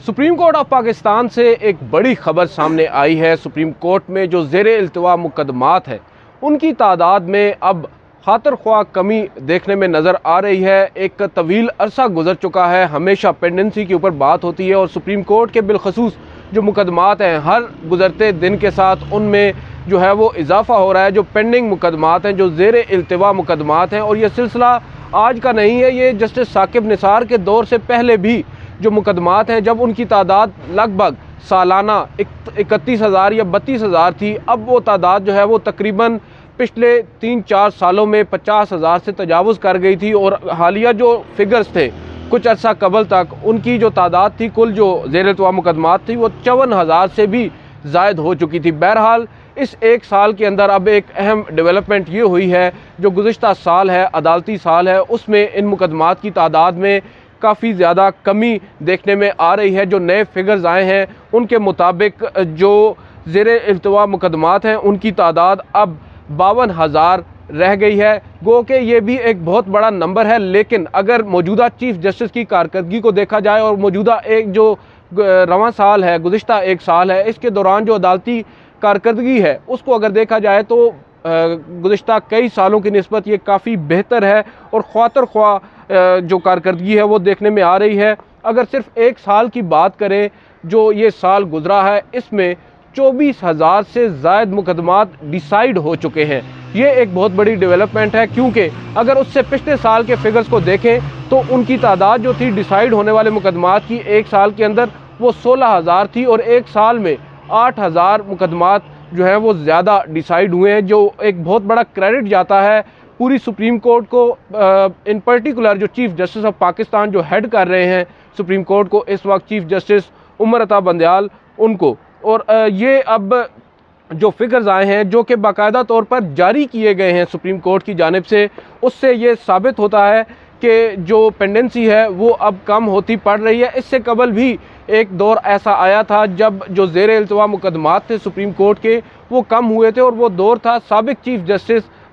Supreme court of Pakistan से एक बड़ी खबर सामने आई है। सुप्रीम कोर्ट में जो ज़ेरे इल्तिवा मुकदमात है उनकी तादाद में अब खातर ख्वाह कमी देखने में नज़र आ रही है। एक तवील अरसा गुजर चुका है, हमेशा पेंडेंसी के ऊपर बात होती है और सुप्रीम कोर्ट के बिलखसूस जो मुकदमात हैं हर गुजरते दिन के साथ उनमें जो है वो इजाफ़ा हो रहा है। जो पेंडिंग मुकदमात हैं, जो ज़ेरे इल्तिवा मुकदमात हैं, और ये सिलसिला आज का नहीं है, ये जस्टिस साकिब निसार के दौर से पहले भी जो मुकदमात हैं जब उनकी तादाद लगभग सालाना 31,000 या 32,000 थी, अब वो तादाद जो है वो तकरीबन पिछले 3-4 सालों में 50,000 से तजावुज़ कर गई थी। और हालिया जो फिगर्स थे कुछ अर्सा कबल तक, उनकी जो तादाद थी कुल जो ज़ेरे इल्तिवा मुकदमात थी वो 54,000 से भी ज़ायद हो चुकी थी। बहरहाल इस एक साल के अंदर अब एक अहम डेवलपमेंट ये हुई है, जो गुज़िश्ता साल है, अदालती साल है, उसमें इन मुकदमात की तादाद में काफ़ी ज़्यादा कमी देखने में आ रही है। जो नए फिगर्स आए हैं उनके मुताबिक जो ज़ेरे इल्तिवा मुकदमात हैं उनकी तादाद अब 52,000 रह गई है। गो कि ये भी एक बहुत बड़ा नंबर है, लेकिन अगर मौजूदा चीफ़ जस्टिस की कारकर्दगी को देखा जाए और मौजूदा एक जो रवां साल है, गुज़िश्ता एक साल है, इसके दौरान जो अदालती कारकर्दगी है उसको अगर देखा जाए तो गुज़िश्ता कई सालों की निस्बत ये काफ़ी बेहतर है और ख्वातर ख्वाह जो कारकर्दगी है वो देखने में आ रही है। अगर सिर्फ एक साल की बात करें, जो ये साल गुजरा है इसमें 24,000 से ज़ायद मुकदमात डिसाइड हो चुके हैं। ये एक बहुत बड़ी डेवलपमेंट है, क्योंकि अगर उससे पिछले साल के फिगर्स को देखें तो उनकी तादाद जो थी डिसाइड होने वाले मुकदमात की एक साल के अंदर वो 16,000 थी और एक साल में 8,000 मुकदमात जो हैं वो ज़्यादा डिसाइड हुए हैं, जो एक बहुत बड़ा क्रेडिट जाता है पूरी सुप्रीम कोर्ट को। इन पर्टिकुलर जो चीफ़ जस्टिस ऑफ पाकिस्तान जो हेड कर रहे हैं सुप्रीम कोर्ट को इस वक्त, चीफ़ जस्टिस उमर अता बंदयाल, उनको। और ये अब जो फिगर्स आए हैं जो कि बाकायदा तौर पर जारी किए गए हैं सुप्रीम कोर्ट की जानिब से, उससे ये साबित होता है कि जो पेंडेंसी है वो अब कम होती पड़ रही है। इससे कबल भी एक दौर ऐसा आया था जब जो ज़ेरे इल्तिवा मुकदमात थे सुप्रीम कोर्ट के वो कम हुए थे, और वो दौर था साबिक चीफ़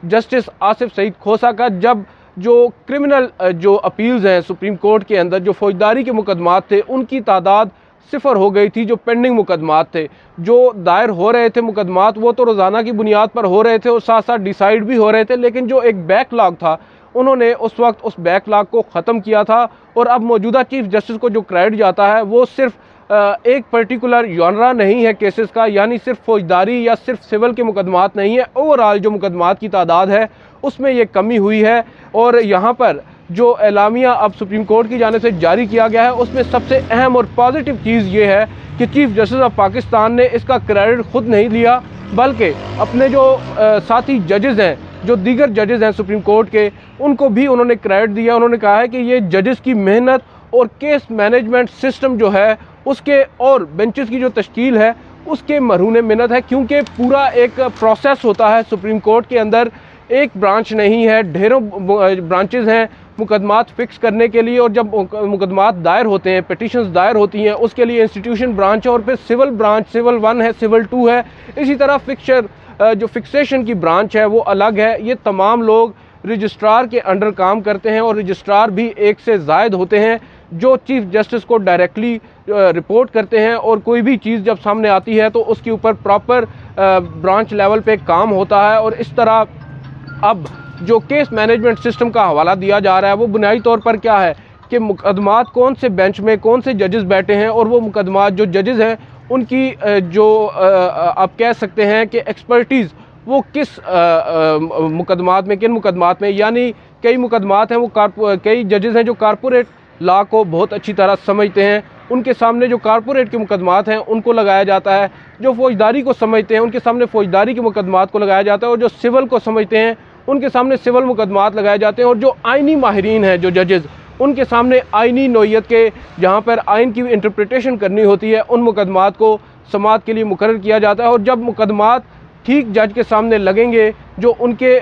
जस्टिस आसिफ सईद खोसा का, जब जो क्रिमिनल जो अपील्स हैं सुप्रीम कोर्ट के अंदर, जो फौजदारी के मुकदमात थे उनकी तादाद सिफर हो गई थी। जो पेंडिंग मुकदमात थे, जो दायर हो रहे थे मुकदमात, वो तो रोज़ाना की बुनियाद पर हो रहे थे और साथ साथ डिसाइड भी हो रहे थे, लेकिन जो एक बैकलॉग था उन्होंने उस वक्त उस बैकलॉग को ख़त्म किया था। और अब मौजूदा चीफ़ जस्टिस को जो क्रेडिट जाता है वो सिर्फ एक पर्टिकुलर जॉनरा नहीं है केसेस का, यानी सिर्फ फौजदारी या सिर्फ सिविल के मुकदमात नहीं है, ओवरऑल जो मुकदमात की तादाद है उसमें ये कमी हुई है। और यहाँ पर जो एलामिया अब सुप्रीम कोर्ट की जानिब से जारी किया गया है उसमें सबसे अहम और पॉजिटिव चीज़ ये है कि चीफ़ जस्टिस ऑफ पाकिस्तान ने इसका क्रेडिट खुद नहीं लिया, बल्कि अपने जो साथी जजेज़ हैं, जो दीगर जजेज़ हैं सुप्रीम कोर्ट के, उनको भी उन्होंने क्रेडिट दिया। उन्होंने कहा है कि ये जजेस की मेहनत और केस मैनेजमेंट सिस्टम जो है उसके और बेंचेस की जो तश्कील है उसके मरहून मिन्नत है, क्योंकि पूरा एक प्रोसेस होता है सुप्रीम कोर्ट के अंदर। एक ब्रांच नहीं है, ढेरों ब्रांचेज़ हैं मुकदमात फ़िक्स करने के लिए। और जब मुकदमात दायर होते हैं, पिटिशंस दायर होती हैं, उसके लिए इंस्टीट्यूशन ब्रांच है और फिर सिविल ब्रांच, सिविल 1 है, सिविल 2 है। इसी तरह जो फिक्सेशन की ब्रांच है वो अलग है। ये तमाम लोग रजिस्ट्रार के अंडर काम करते हैं और रजिस्ट्रार भी एक से ज़ायद होते हैं जो चीफ़ जस्टिस को डायरेक्टली रिपोर्ट करते हैं। और कोई भी चीज़ जब सामने आती है तो उसके ऊपर प्रॉपर ब्रांच लेवल पे काम होता है। और इस तरह अब जो केस मैनेजमेंट सिस्टम का हवाला दिया जा रहा है वो बुनियादी तौर पर क्या है कि मुकदमात कौन से बेंच में कौन से जजेस बैठे हैं, और वो मुकदमात जो जजेस हैं उनकी जो आप कह सकते हैं कि एक्सपर्टीज़ वो किस मुकदमात में, किन मुकदमात में, यानी कई मुकदमात हैं वो कई जजेस हैं जो कारपोरेट लॉ को बहुत अच्छी तरह समझते हैं, उनके सामने जो कारपोरेट के मुकदमात हैं उनको लगाया जाता है। जो फौजदारी को समझते हैं उनके सामने फौजदारी के मुकदमात को लगाया जाता है, और जो सिविल को समझते हैं उनके सामने सिविल मुकदमात लगाए जाते हैं। और जो आइनी माहिरीन हैं, जो जजेज़, उनके सामने आइनी नौइयत के, जहाँ पर आइन की इंटरप्रिटेशन करनी होती है, उन मुकदमात को समाअत के लिए मुकर्रर किया जाता है। और जब मुकदमात ठीक जज के सामने लगेंगे जो उनके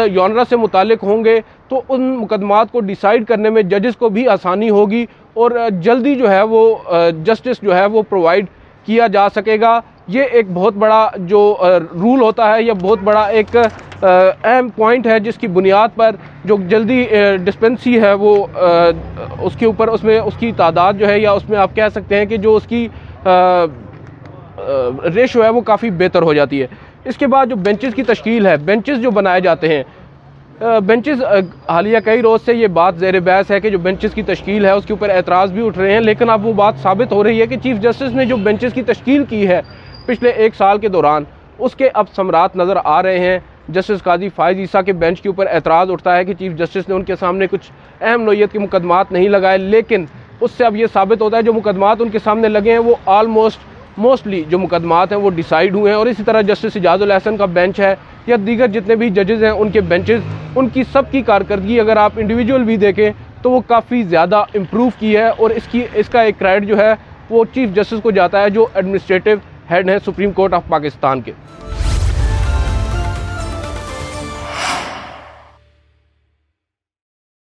जॉनरा से मुतालिक होंगे, तो उन मुकदमात को डिसाइड करने में जजेस को भी आसानी होगी और जल्दी जो है वो जस्टिस जो है वो प्रोवाइड किया जा सकेगा। ये एक बहुत बड़ा जो रूल होता है या बहुत बड़ा एक अहम पॉइंट है जिसकी बुनियाद पर जो जल्दी डिस्पेंसी है वो उसके ऊपर उसमें उसकी तादाद जो है या उसमें आप कह सकते हैं कि जो उसकी रेशो है वो काफ़ी बेहतर हो जाती है। इसके बाद जो बेंचेस की तश्कील है, बेंचेस जो बनाए जाते हैं, बेंचेस हालिया कई रोज़ से ये बात ज़ेर बहस है कि जो बेंचेस की तश्कील है उसके ऊपर एतराज़ भी उठ रहे हैं, लेकिन अब वो बात साबित हो रही है कि चीफ़ जस्टिस ने जो बेंचेस की तश्कील की है पिछले 1 साल के दौरान, उसके अब समरात नज़र आ रहे हैं। जस्टिस काजी फायज़ ईसा के बेंच के ऊपर एतराज़ उठता है कि चीफ़ जस्टिस ने उनके सामने कुछ अहम नौइयत के मुकदमात नहीं लगाए, लेकिन उससे अब ये साबित होता है जो मुकदमात उनके सामने लगे हैं वो मोस्टली जो मुकदमात हैं वो डिसाइड हुए हैं। और इसी तरह जस्टिस इजाज़ुल एहसन का बेंच है या दीगर जितने भी जजेज़ हैं उनके बेंचेस, उनकी सबकी कारकर्दगी अगर आप इंडिविजुअल भी देखें तो वो काफ़ी ज़्यादा इम्प्रूव की है। और इसका एक क्रेडिट जो है वो चीफ़ जस्टिस को जाता है जो एडमिनिस्ट्रेटिव हेड हैं सुप्रीम कोर्ट ऑफ पाकिस्तान के।